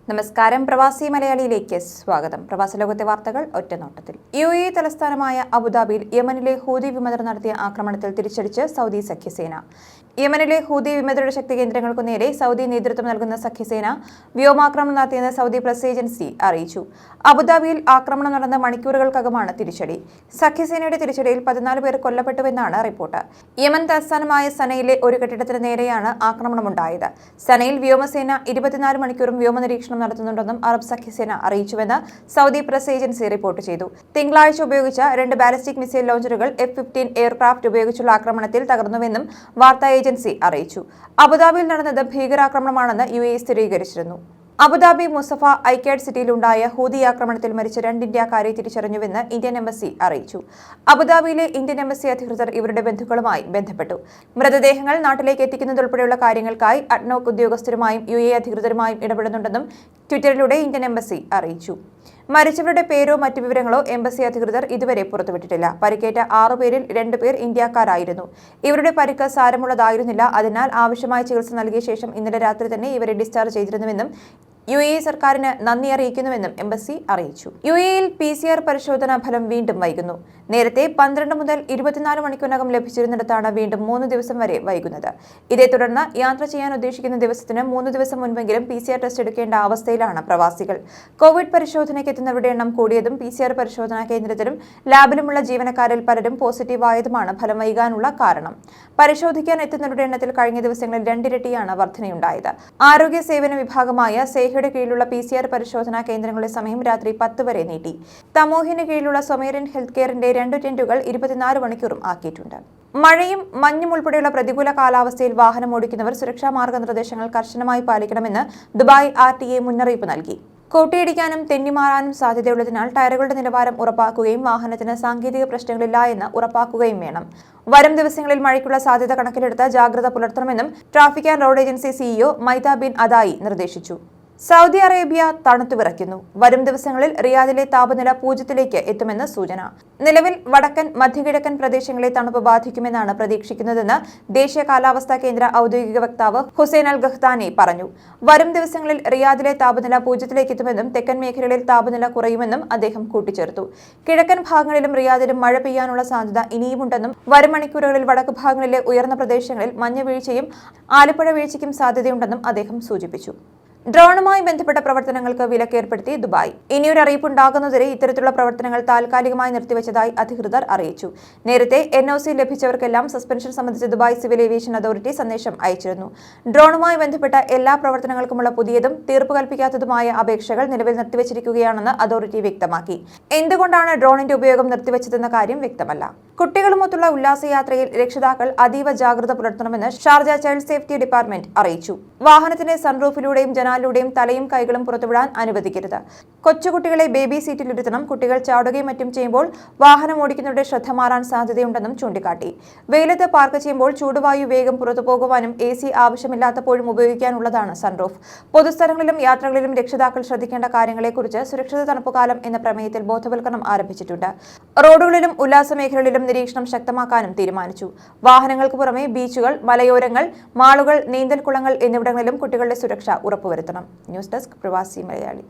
നമസ്കാരം. പ്രവാസി മലയാളിയിലേക്ക് സ്വാഗതം. പ്രവാസ ലോകത്തെ വാർത്തകൾ ഒറ്റനോട്ടത്തിൽ. UAE തലസ്ഥാനമായ അബുദാബിയിൽ യമനിലെ ഹൂതി വിമതർ നടത്തിയ ആക്രമണത്തിൽ തിരിച്ചടിച്ച് സൗദി സഖ്യസേന. യമനിലെ ഹൂതി വിമതരുടെ ശക്തി കേന്ദ്രങ്ങൾക്കു നേരെ സൗദി നേതൃത്വം നൽകുന്ന സഖ്യസേന വ്യോമാക്രമണം നടത്തിയെന്ന് സൗദി പ്രസ് ഏജൻസി അറിയിച്ചു. അബുദാബിയിൽ ആക്രമണം നടന്ന മണിക്കൂറുകൾക്കകമാണ് തിരിച്ചടി. സഖ്യസേനയുടെ തിരിച്ചടിയിൽ 14 പേർ കൊല്ലപ്പെട്ടുവെന്നാണ് റിപ്പോർട്ട്. യമൻ തലസ്ഥാനമായ സനയിലെ ഒരു കെട്ടിടത്തിന് നേരെയാണ് ആക്രമണമുണ്ടായത്. സനയിൽ വ്യോമസേന 24 മണിക്കൂറും വ്യോമനിരീക്ഷണം നടത്തുന്നുണ്ടെന്നും അറബ് സഖ്യസേന അറിയിച്ചുവെന്ന് സൗദി പ്രസ് ഏജൻസി റിപ്പോർട്ട് ചെയ്തു. തിങ്കളാഴ്ച ഉപയോഗിച്ച 2 ബാലിസ്റ്റിക് മിസൈൽ ലോഞ്ചറുകൾ F-15 എയർക്രാഫ്റ്റ് ഉപയോഗിച്ചുള്ള ആക്രമണത്തിൽ തകർന്നുവെന്നും വാർത്താ ഏജൻസി അറിയിച്ചു. അബുദാബിയിൽ നടന്നത് ഭീകരാക്രമണമാണെന്ന് UAE സ്ഥിരീകരിച്ചിരുന്നു. അബുദാബി മുസഫ ഐക്യാഡ് സിറ്റിയിലുണ്ടായ ഹൂതി ആക്രമണത്തിൽ മരിച്ച 2 ഇന്ത്യക്കാരെ തിരിച്ചറിഞ്ഞുവെന്ന് ഇന്ത്യൻ എംബസി അറിയിച്ചു. അബുദാബിയിലെ ഇന്ത്യൻ എംബസി അധികൃതർ ഇവരുടെ ബന്ധുക്കളുമായി ബന്ധപ്പെട്ടു. മൃതദേഹങ്ങൾ നാട്ടിലേക്ക് എത്തിക്കുന്നതുൾപ്പെടെയുള്ള കാര്യങ്ങൾക്കായി അഡ്നോക് ഉദ്യോഗസ്ഥരുമായും UAE അധികൃതരുമായും ഇടപെടുന്നുണ്ടെന്നും ട്വിറ്ററിലൂടെ ഇന്ത്യൻ എംബസി അറിയിച്ചു. മരിച്ചവരുടെ പേരോ മറ്റു വിവരങ്ങളോ എംബസി അധികൃതർ ഇതുവരെ പുറത്തുവിട്ടിട്ടില്ല. പരിക്കേറ്റ 6 പേരിൽ 2 പേർ ഇന്ത്യക്കാരായിരുന്നു. ഇവരുടെ പരിക്ക് സാരമുള്ളതായിരുന്നില്ല. അതിനാൽ ആവശ്യമായ ചികിത്സ നൽകിയ ശേഷം ഇന്നലെ രാത്രി തന്നെ ഇവരെ ഡിസ്ചാർജ് ചെയ്തിരുന്നുവെന്നും UAE സർക്കാരിന് നന്ദി അറിയിക്കുന്നുവെന്നും എംബസി അറിയിച്ചു. UAEയിൽ PCR പരിശോധനാ ഫലം വീണ്ടും വൈകുന്നു. നേരത്തെ 12 മുതൽ 24 മണിക്കൂറിനകം ലഭിച്ചിരുന്നിടത്താണ് വീണ്ടും 3 ദിവസം വരെ വൈകുന്നത്. ഇതേ തുടർന്ന് യാത്ര ചെയ്യാൻ ഉദ്ദേശിക്കുന്ന ദിവസത്തിന് 3 ദിവസം മുൻപെങ്കിലും PCR ടെസ്റ്റ് എടുക്കേണ്ട അവസ്ഥയിലാണ് പ്രവാസികൾ. കോവിഡ് പരിശോധനയ്ക്ക് എത്തുന്നവരുടെ എണ്ണം കൂടിയതും PCR പരിശോധനാ കേന്ദ്രത്തിലും ലാബിലുമുള്ള ജീവനക്കാരിൽ പലരും പോസിറ്റീവ് ആയതുമാണ് ഫലം വൈകാനുള്ള കാരണം. പരിശോധിക്കാൻ എത്തുന്നവരുടെ എണ്ണത്തിൽ കഴിഞ്ഞ ദിവസങ്ങളിൽ 2 ഇരട്ടിയാണ് വർധനയുണ്ടായത്. ആരോഗ്യ സേവന വിഭാഗമായ യുടെ കീഴിലുള്ള PCR പരിശോധനാ കേന്ദ്രങ്ങളുടെ സമയം രാത്രി 10 വരെ നീട്ടി. തമോഹിന് കീഴിലുള്ള സൊമേറിയൻ ഹെൽത്ത് കെയറിന്റെ 2 ടെന്റുകൾ 24 മണിക്കൂറും ആക്കിയിട്ടുണ്ട്. മഴയും മഞ്ഞും ഉൾപ്പെടെയുള്ള പ്രതികൂല കാലാവസ്ഥയിൽ വാഹനം ഓടിക്കുന്നവർ സുരക്ഷാ മാർഗനിർദ്ദേശങ്ങൾ കർശനമായി പാലിക്കണമെന്ന് ദുബായ് RTA മുന്നറിയിപ്പ് നൽകി. കൂട്ടിയിടിക്കാനും തെന്നിമാറാനും സാധ്യതയുള്ളതിനാൽ ടയറുകളുടെ നിലവാരം ഉറപ്പാക്കുകയും വാഹനത്തിന് സാങ്കേതിക പ്രശ്നങ്ങളില്ല എന്ന് ഉറപ്പാക്കുകയും വേണം. വരും ദിവസങ്ങളിൽ മഴയ്ക്കുള്ള സാധ്യത കണക്കിലെടുത്ത് ജാഗ്രത പുലർത്തണമെന്നും traffic and road agency CEO Maitha bin Adai നിർദ്ദേശിച്ചു. സൗദി അറേബ്യ തണുത്തുവിറയ്ക്കുന്നു. വരും ദിവസങ്ങളിൽ റിയാദിലെ താപനില 0-ലേക്ക് എത്തുമെന്ന് സൂചന. നിലവിൽ വടക്കൻ മധ്യകിഴക്കൻ പ്രദേശങ്ങളെ തണുപ്പ് ബാധിക്കുമെന്നാണ് പ്രതീക്ഷിക്കുന്നതെന്ന് ദേശീയ കാലാവസ്ഥാ കേന്ദ്ര ഔദ്യോഗിക വക്താവ് ഹുസൈൻ അൽ ഗഹ്താനി പറഞ്ഞു. വരും ദിവസങ്ങളിൽ റിയാദിലെ താപനില 0-ലേക്ക് എത്തുമെന്നും തെക്കൻ മേഖലകളിൽ താപനില കുറയുമെന്നും അദ്ദേഹം കൂട്ടിച്ചേർത്തു. കിഴക്കൻ ഭാഗങ്ങളിലും റിയാദിലും മഴ പെയ്യാനുള്ള സാധ്യത ഇനിയുമുണ്ടെന്നും വരും മണിക്കൂറുകളിൽ വടക്കു ഭാഗങ്ങളിലെ ഉയർന്ന പ്രദേശങ്ങളിൽ മഞ്ഞുവീഴ്ചയും ആലിപ്പഴ വീഴ്ചയ്ക്കും സാധ്യതയുണ്ടെന്നും അദ്ദേഹം സൂചിപ്പിച്ചു. ഡ്രോണുമായി ബന്ധപ്പെട്ട പ്രവർത്തനങ്ങൾക്ക് വിലക്ക് ഏർപ്പെടുത്തി ദുബായ്. ഇനിയൊരു അറിയിപ്പുണ്ടാകുന്നതുവരെ ഇത്തരത്തിലുള്ള പ്രവർത്തനങ്ങൾ താൽക്കാലികമായി നിർത്തിവച്ചതായി അധികൃതർ അറിയിച്ചു. നേരത്തെ NOC ലഭിച്ചവർക്കെല്ലാം സസ്പെൻഷൻ സംബന്ധിച്ച് ദുബായ് സിവിൽ ഏവിയേഷൻ അതോറിറ്റി സന്ദേശം അയച്ചിരുന്നു. ഡ്രോണുമായി ബന്ധപ്പെട്ട എല്ലാ പ്രവർത്തനങ്ങൾക്കുമുള്ള പുതിയതും തീർപ്പ് കൽപ്പിക്കാത്തതുമായ അപേക്ഷകൾ നിലവിൽ നിർത്തിവച്ചിരിക്കുകയാണെന്ന് അതോറിറ്റി വ്യക്തമാക്കി. എന്തുകൊണ്ടാണ് ഡ്രോണിന്റെ ഉപയോഗം നിർത്തിവച്ചതെന്ന കാര്യം വ്യക്തമല്ല. കുട്ടികളുമൊത്തുള്ള ഉല്ലാസയാത്രയിൽ രക്ഷിതാക്കൾ അതീവ ജാഗ്രത പുലർത്തണമെന്ന് ഷാർജ ചൈൽഡ് സേഫ്റ്റി ഡിപ്പാർട്ട്മെന്റ് അറിയിച്ചു. വാഹനത്തിന്റെ സൺറൂഫിലൂടെയും ജനാലിലൂടെയും തലയും കൈകളും പുറത്തുവിടാൻ അനുവദിക്കരുത്. കൊച്ചുകുട്ടികളെ ബേബി സീറ്റിലിരുത്തണം. കുട്ടികൾ ചാടുകയും മറ്റും ചെയ്യുമ്പോൾ വാഹനം ഓടിക്കുന്നവരുടെ ശ്രദ്ധ മാറാൻ സാധ്യതയുണ്ടെന്നും ചൂണ്ടിക്കാട്ടി. വെയിലത്ത് പാർക്ക് ചെയ്യുമ്പോൾ ചൂടുവായു വേഗം പുറത്തു പോകുവാനും AC ആവശ്യമില്ലാത്തപ്പോഴും ഉപയോഗിക്കാനുള്ളതാണ് സൺറൂഫ്. പൊതുസ്ഥലങ്ങളിലും യാത്രകളിലും രക്ഷിതാക്കൾ ശ്രദ്ധിക്കേണ്ട കാര്യങ്ങളെക്കുറിച്ച് സുരക്ഷിത തണുപ്പുകാലം എന്ന പ്രമേയത്തിൽ ബോധവൽക്കരണം ആരംഭിച്ചിട്ടുണ്ട്. റോഡുകളിലും ഉല്ലാസ മേഖലകളിലും നിരീക്ഷണം ശക്തമാക്കാനും തീരുമാനിച്ചു. വാഹനങ്ങൾക്ക് പുറമെ ബീച്ചുകൾ, മലയോരങ്ങൾ, മാളുകൾ, നീന്തൽക്കുളങ്ങൾ എന്നിവിടങ്ങളിലും കുട്ടികളുടെ സുരക്ഷ ഉറപ്പുവരുത്തണം. ന്യൂസ് ഡെസ്ക് പ്രവാസി മലയാളി.